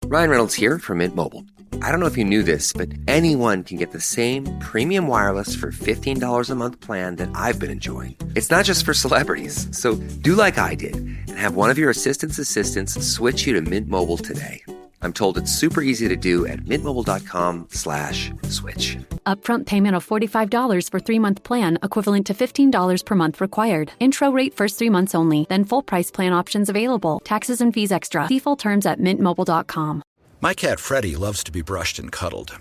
Ryan Reynolds here from Mint Mobile. I don't know if you knew this, but anyone can get the same premium wireless for $15 a month plan that I've been enjoying. It's not just for celebrities. So do like I did and have one of your assistants switch you to Mint Mobile today. I'm told it's super easy to do at mintmobile.com/switch. Upfront payment of $45 for 3-month plan, equivalent to $15 per month required. Intro rate first 3 months only, then full price plan options available. Taxes and fees extra. See full terms at mintmobile.com. My cat Freddie loves to be brushed and cuddled.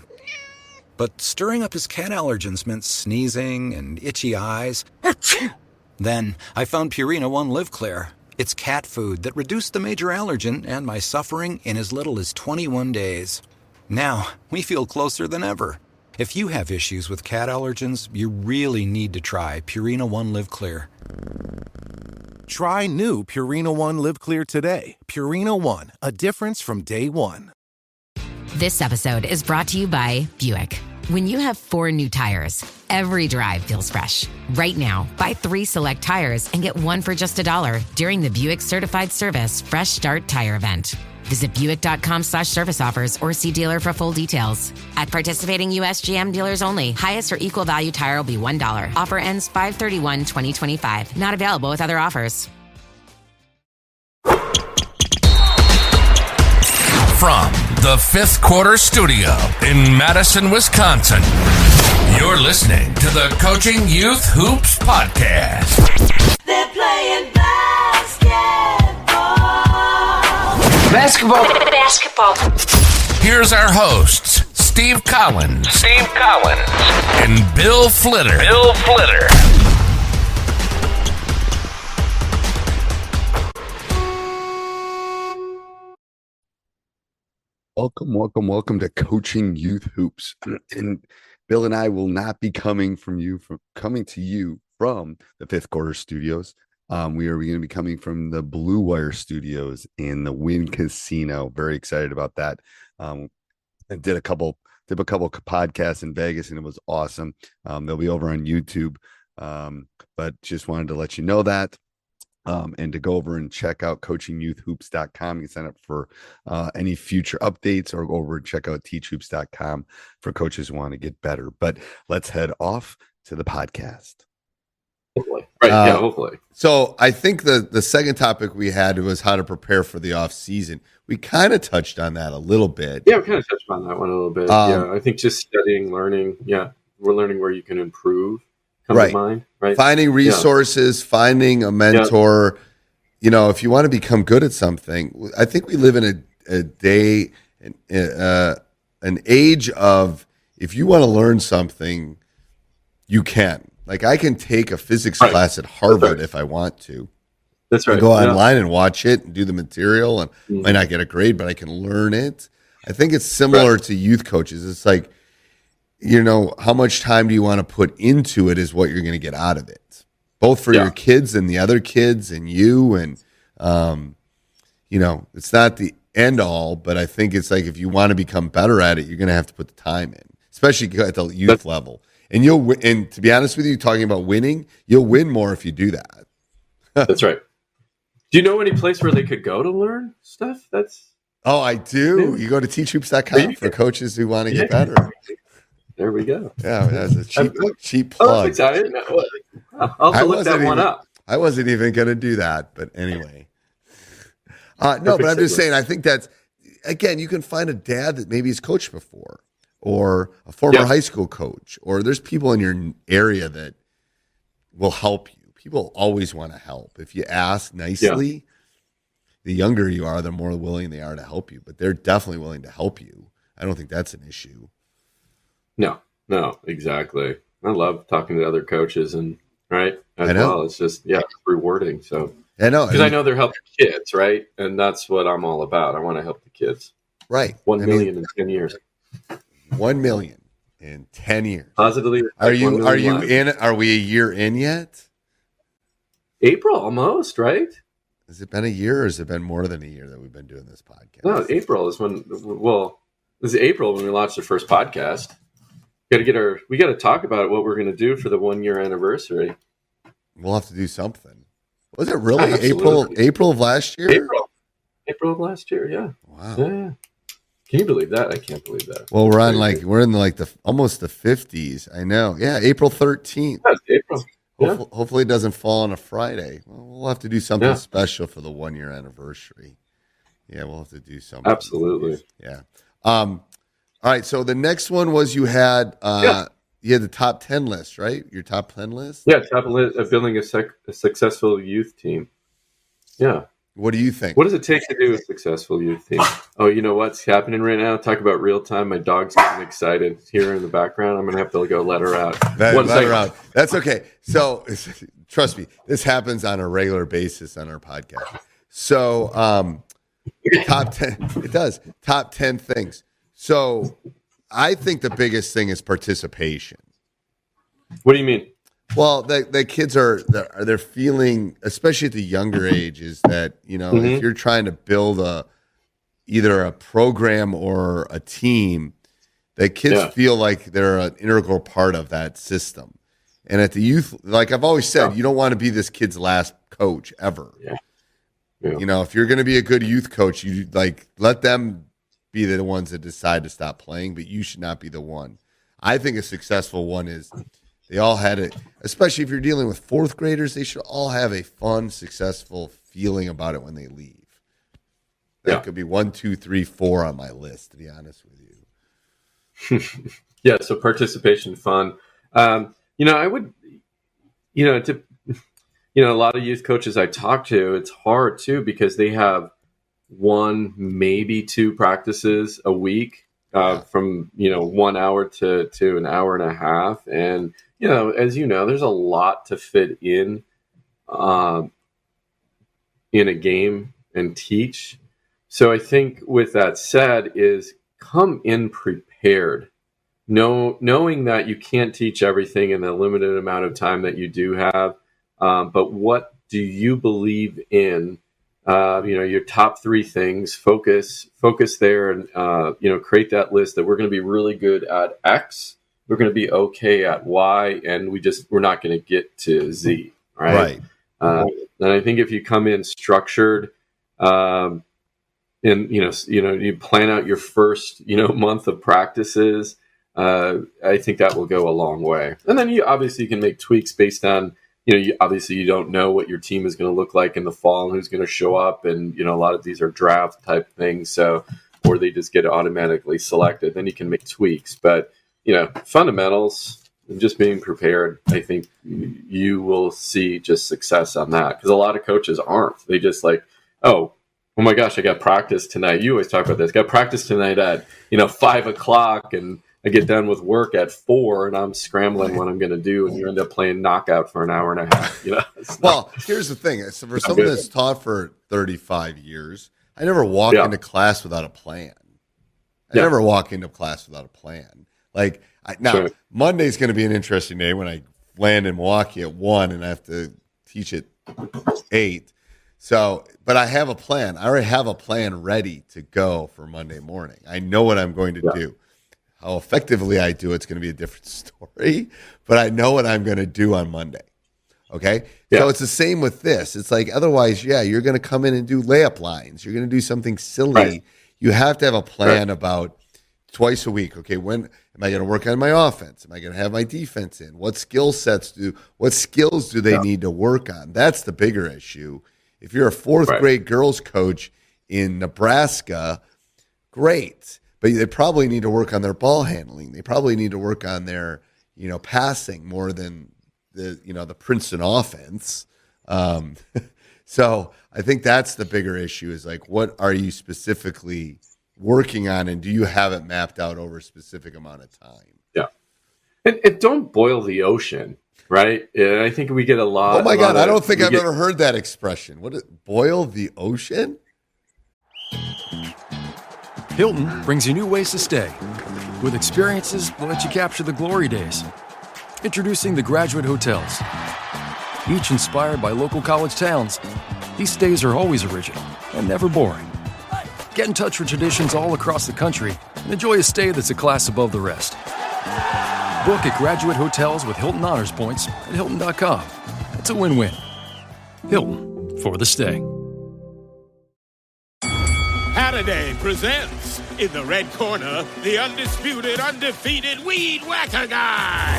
But stirring up his cat allergens meant sneezing and itchy eyes. Then I found Purina One Live Clear. It's cat food that reduced the major allergen and my suffering in as little as 21 days. Now, we feel closer than ever. If you have issues with cat allergens, you really need to try Purina One Live Clear. Try new Purina One Live Clear today. Purina One, a difference from day one. This episode is brought to you by Buick. When you have 4 new tires, every drive feels fresh. Right now, buy 3 select tires and get 1 for just $1 during the Buick Certified Service Fresh Start Tire Event. Visit Buick.com/service offers or see dealer for full details. At participating U.S. GM dealers only. Highest or equal value tire will be $1. Offer ends 5/31/2025. Not available with other offers. From the Fifth Quarter Studio in Madison, Wisconsin, you're listening to the Coaching Youth Hoops Podcast. They're playing basketball. Basketball. Here's our hosts, Steve Collins, and Bill Flitter. Welcome to Coaching Youth Hoops. And Bill and I will not be coming to you from the Fifth Quarter Studios. We are going to be coming from the Blue Wire Studios in the Wynn Casino. Very excited about that. I did a couple podcasts in Vegas, and it was awesome. They'll be over on YouTube, but just wanted to let you know that. And to go over and check out coachingyouthhoops.com. You can sign up for any future updates, or go over and check out teachhoops.com for coaches who want to get better. But let's head off to the podcast. Hopefully. Right. Hopefully. So I think the second topic we had was how to prepare for the off season. We kind of touched on that a little bit. Yeah, we kind of touched on that one a little bit. I think just studying, learning. Yeah, we're learning where you can improve. Right. Mind, right. Finding resources, finding a mentor. Yeah. You know, if you want to become good at something, I think we live in a day, an age of, if you want to learn something, you can. Like, I can take a physics class at Harvard if I want to. That's right. I go online and watch it and do the material, and might not get a grade, but I can learn it. I think it's similar to youth coaches. It's like, you know, how much time do you want to put into it is what you're going to get out of it, both for your kids and the other kids and you. And, you know, it's not the end all, but I think it's like, if you want to become better at it, you're going to have to put the time in, especially at the youth level. And and to be honest with you, talking about winning, you'll win more if you do that. That's right. Do you know any place where they could go to learn stuff? Oh, I do. You go to teachhoops.com for coaches who want to get better. There we go. Yeah, that's a cheap plug. Oh, I didn't know. I'll have to look that one up. I wasn't even going to do that, but anyway. No, but I'm just saying, I think that's, again, you can find a dad that maybe he's coached before, or a former high school coach, or there's people in your area that will help you. People always want to help. If you ask nicely, the younger you are, the more willing they are to help you, but they're definitely willing to help you. I don't think that's an issue. No, exactly. I love talking to other coaches, and well, it's just rewarding. So I know, because I know they're helping kids, right? And that's what I'm all about. I want to help the kids. Right. 1 million in 10 years. 1 million in 10 years. Positively. Are you in? Are we a year in yet? April, almost, right? Has it been a year, or has it been more than a year that we've been doing this podcast? No, April is when. Well, this is April when we launched the first podcast. We got to talk about what we're going to do for the 1 year anniversary. We'll have to do something. Was it really April of last year? April of last year, yeah. Wow. Yeah. Can you believe that? I can't believe that. Well, we're in almost the 50s. I know. Yeah, April 13th. Yeah, April. Hopefully it doesn't fall on a Friday. Well, we'll have to do something special for the 1-year anniversary. Yeah, we'll have to do something. Absolutely. Yeah. All right. So the next one was you had the top 10 list, right? Your top 10 list? Yeah, top list of building a successful youth team. Yeah. What do you think? What does it take to do a successful youth team? Oh, you know what's happening right now? Talk about real time. My dog's getting excited here in the background. I'm going to have to go let her out. Let her out. That's okay. So trust me, this happens on a regular basis on our podcast. So top 10, it does. Top 10 things. So I think the biggest thing is participation. What do you mean? Well, the kids they're feeling, especially at the younger age, is that, if you're trying to build either a program or a team, the kids feel like they're an integral part of that system. And at the youth, like I've always said, you don't want to be this kid's last coach ever. Yeah. Yeah. If you're going to be a good youth coach, you let them be the ones that decide to stop playing, but you should not be the one. I think a successful one is they all had it, especially if you're dealing with fourth graders, they should all have a fun, successful feeling about it when they leave. That could be 1, 2, 3, 4 on my list, to be honest with you. Yeah, so participation, fun. I would, a lot of youth coaches I talk to, it's hard too because they have 1, maybe 2 practices a week from 1 hour to an hour and a half, and as there's a lot to fit in a game and teach. So I think with that said is come in prepared, knowing that you can't teach everything in the limited amount of time that you do have. But what do you believe in? Your top 3 things, focus there and, create that list that we're going to be really good at X. We're going to be okay at Y, and we're not going to get to Z. Right. And I think if you come in structured, and you plan out your first, month of practices, I think that will go a long way. And then you can make tweaks based on, you don't know what your team is going to look like in the fall and who's going to show up. And, a lot of these are draft type things. So, or they just get automatically selected. Then you can make tweaks. But, fundamentals and just being prepared, I think you will see just success on that. Because a lot of coaches aren't. They just oh my gosh, I got practice tonight. You always talk about this. Got practice tonight at, 5 o'clock and I get done with work at 4 and I'm scrambling what I'm going to do. And you end up playing knockout for an hour and a half. Well, here's the thing. So for someone that's taught for 35 years, I never walk into class without a plan. I never walk into class without a plan. Monday's going to be an interesting day when I land in Milwaukee at 1 and I have to teach at 8. So, but I have a plan. I already have a plan ready to go for Monday morning. I know what I'm going to do. How effectively I do it's going to be a different story, but I know what I'm going to do on Monday. Okay? Yeah. So it's the same with this. It's otherwise, you're going to come in and do layup lines. You're going to do something silly. Right. You have to have a plan about twice a week. Okay, when am I going to work on my offense? Am I going to have my defense in? What skills do they need to work on? That's the bigger issue. If you're a fourth grade girls coach in Nebraska, great. But they probably need to work on their ball handling. They probably need to work on their, passing more than the Princeton offense. So I think that's the bigger issue is what are you specifically working on, and do you have it mapped out over a specific amount of time? Yeah. And don't boil the ocean, right? And I think we get a lot. Oh my God, I don't think I've ever heard that expression. What is boil the ocean? Hilton brings you new ways to stay with experiences that let you capture the glory days. Introducing the Graduate Hotels. Each inspired by local college towns, these stays are always original and never boring. Get in touch with traditions all across the country and enjoy a stay that's a class above the rest. Book at Graduate Hotels with Hilton Honors Points at Hilton.com. It's a win-win. Hilton, for the stay. Halliday presents In the red corner, the undisputed, undefeated Weed Whacker guy.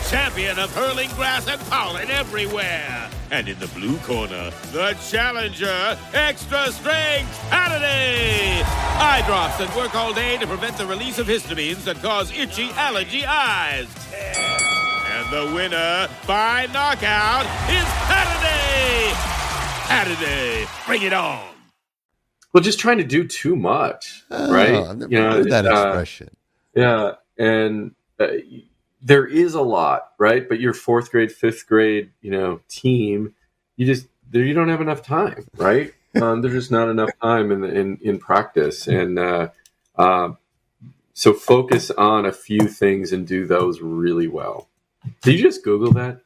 Champion of hurling grass and pollen everywhere. And in the blue corner, the challenger, extra strength Hannity. Eye drops that work all day to prevent the release of histamines that cause itchy allergy eyes. And the winner by knockout is Hannity. Hannity, bring it on. Well, just trying to do too much, right? I've never heard that expression. Yeah, and there is a lot, right? But your fourth grade, fifth grade, team, you don't have enough time, right? There's just not enough time in practice, and so focus on a few things and do those really well. Did you just Google that?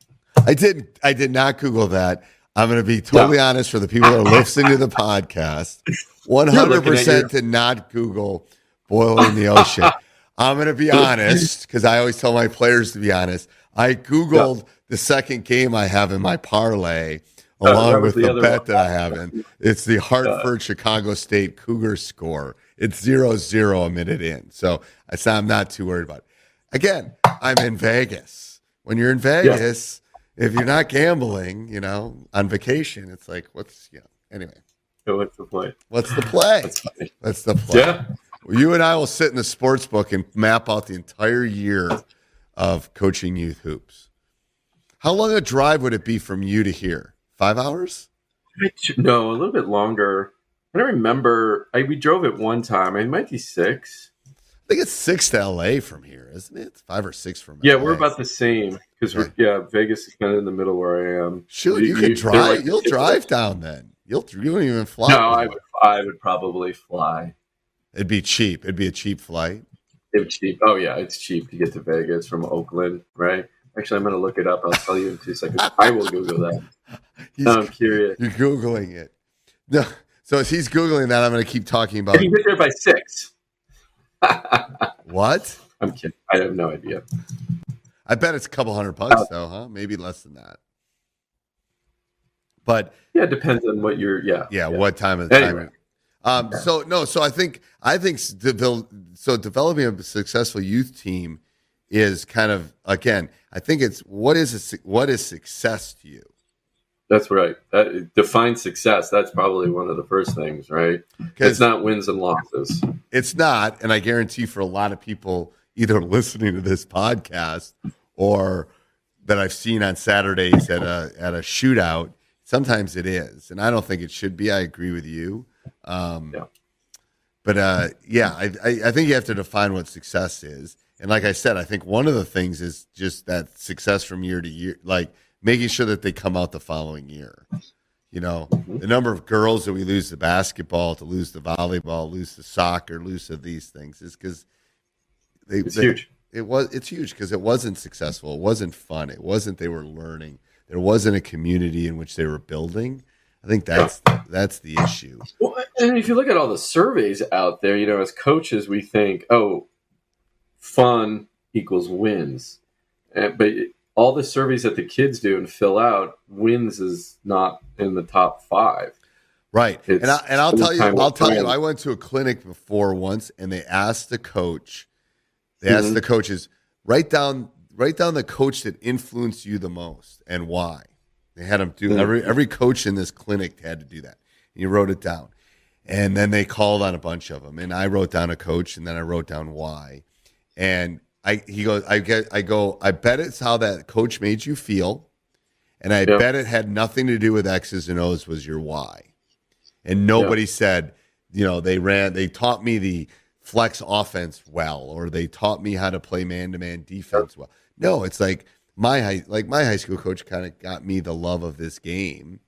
I did not Google that. I'm going to be totally honest for the people that are listening to the podcast. 100% did not Google boiling the ocean. I'm going to be honest because I always tell my players to be honest. I Googled the second game I have in my parlay along with the bet that I have in. It's the Hartford Chicago State Cougars score. It's 0-0 a minute in. So I'm not too worried about it. Again, I'm in Vegas. When you're in Vegas, if you're not gambling, on vacation, it's like, anyway. So what's the play? What's the play? What's the play? Yeah. Well, you and I will sit in the sports book and map out the entire year of coaching youth hoops. How long a drive would it be from you to here? 5 hours? No, a little bit longer. I don't remember. We drove it one time. It might be 6. I think it's 6 to LA from here, isn't it? It's 5 or 6 from LA. LA. We're about the same because Vegas is kind of in the middle where I am. Shoot, you can drive. You'll drive down then. You don't even fly. No, I would probably fly. It'd be cheap. It'd be a cheap flight. It's cheap. Oh yeah, it's cheap to get to Vegas from Oakland, right? Actually, I'm going to look it up. I'll tell you in 2 seconds. I will Google that. I'm curious. You're Googling it. No, so as he's Googling that, I'm going to keep talking about. You get there by 6. What? I'm kidding. I have no idea. I bet it's a couple $100 though, huh? Maybe less than that. But it depends on what you're. What time of the time. So I think developing a successful youth team is kind of, again, I think it's what is success to you? That's right. Define success. That's probably one of the first things, right? It's not wins and losses. It's not, and I guarantee for a lot of people either listening to this podcast or that I've seen on Saturdays at a shootout, sometimes it is, and I don't think it should be. I agree with you. But I think you have to define what success is. And like I said, I think one of the things is just that success from year to year, like making sure that they come out the following year. The number of girls that we lose to basketball, to lose to volleyball, lose to soccer, lose to these things is because it's huge. It's huge because it wasn't successful. It wasn't fun. It wasn't they were learning. There wasn't a community in which they were building. I think that's the issue. Well, and if you look at all the surveys out there, as coaches, we think, fun equals wins. But all the surveys that the kids do and fill out, wins is not in the top 5. Right. And I'll tell you, I went to a clinic before once, and they asked the coach, the coaches, write down the coach that influenced you the most and why. They had them do every coach in this clinic had to do that. And you wrote it down. And then they called on a bunch of them. And I wrote down a coach, and then I wrote down why. And he goes, I bet it's how that coach made you feel. And I bet it had nothing to do with X's and O's was your why. And nobody said, they taught me the flex offense well, or they taught me how to play man-to-man defense well. No, it's like my high school coach kind of got me the love of this game.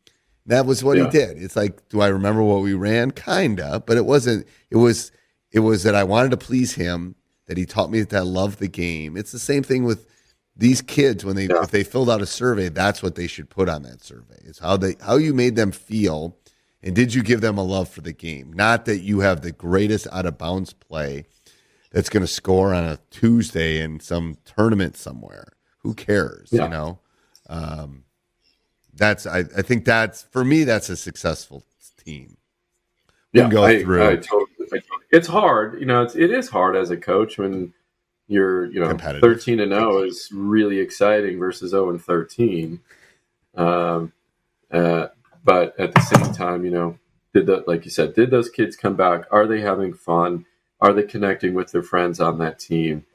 That was what he did. It's like, do I remember what we ran? Kinda, but it wasn't. It was that I wanted to please him. That he taught me that I love the game. It's the same thing with these kids when if they filled out a survey. That's what they should put on that survey. It's how you made them feel, and did you give them a love for the game? Not that you have the greatest out of bounds play that's going to score on a Tuesday in some tournament somewhere. Who cares? I think that's, for me, that's a successful team. I totally. it's hard. It is hard as a coach when you're 13-0 is really exciting versus 0-13. But at the same time, like you said, did those kids come back? Are they having fun? Are they connecting with their friends on that team?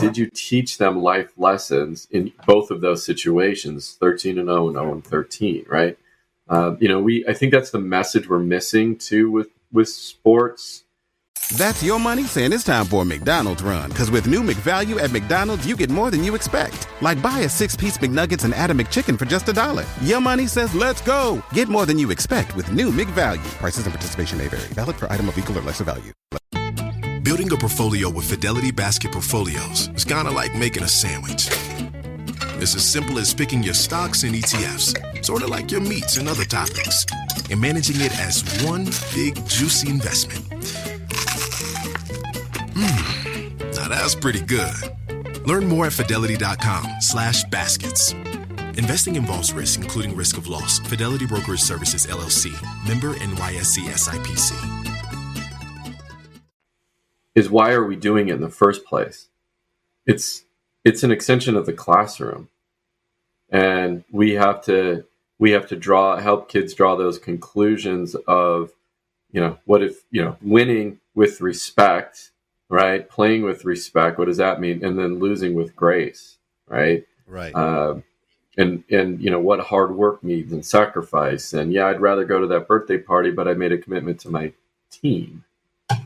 Did you teach them life lessons in both of those situations, 13-0 and 0-13, right? I think that's the message we're missing too with sports. That's your money saying it's time for a McDonald's run. Because with new McValue at McDonald's, you get more than you expect. Like buy a 6-piece McNuggets and add a McChicken for just $1. Your money says let's go. Get more than you expect with new McValue. Prices and participation may vary. Valid for item of equal or lesser value. Building a portfolio with Fidelity Basket Portfolios is kind of like making a sandwich. It's as simple as picking your stocks and ETFs, sort of like your meats and other toppings, and managing it as one big, juicy investment. Now that's pretty good. Learn more at fidelity.com/baskets. Investing involves risk, including risk of loss. Fidelity Brokerage Services, LLC. Member NYSE SIPC. Is why are we doing it in the first place? It's an extension of the classroom, and we have to help kids draw those conclusions of, what if, winning with respect, right? Playing with respect. What does that mean? And then losing with grace, right? Right. And what hard work means and sacrifice. And I'd rather go to that birthday party, but I made a commitment to my team,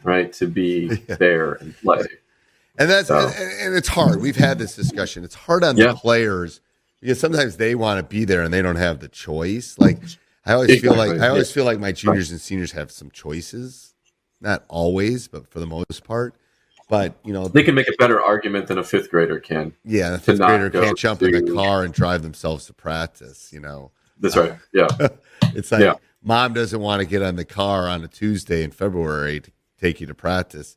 right? To be there and play. And and it's hard. We've had this discussion. It's hard on the players because sometimes they want to be there and they don't have the choice. Like I always feel like my juniors and seniors have some choices. Not always, but for the most part. But they can make a better argument than a fifth grader can. Yeah, the fifth grader can't jump in the car and drive themselves to practice. That's right. Yeah, it's like mom doesn't want to get on the car on a Tuesday in February to take you to practice.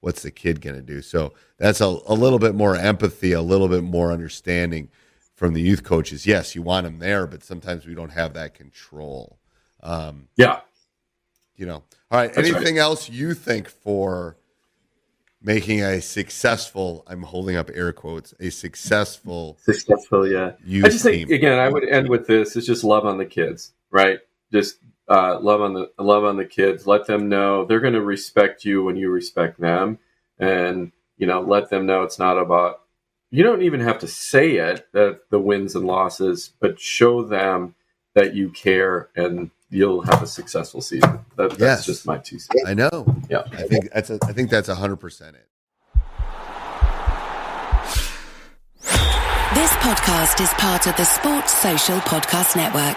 What's the kid going to do? So that's a little bit more empathy, a little bit more understanding from the youth coaches. Yes, you want them there, but sometimes we don't have that control. All right. That's anything else you think for making a successful, I'm holding up air quotes, a successful youth I just team? think, again, I would end with this. It's just love on the kids, right? Just love on the kids. Let them know they're going to respect you when you respect them, and let them know it's not about. You don't even have to say it, that the wins and losses, but show them that you care, and you'll have a successful season. That's just my 2 cents. I know. Yeah, I think that's 100% it. This podcast is part of the Sports Social Podcast Network.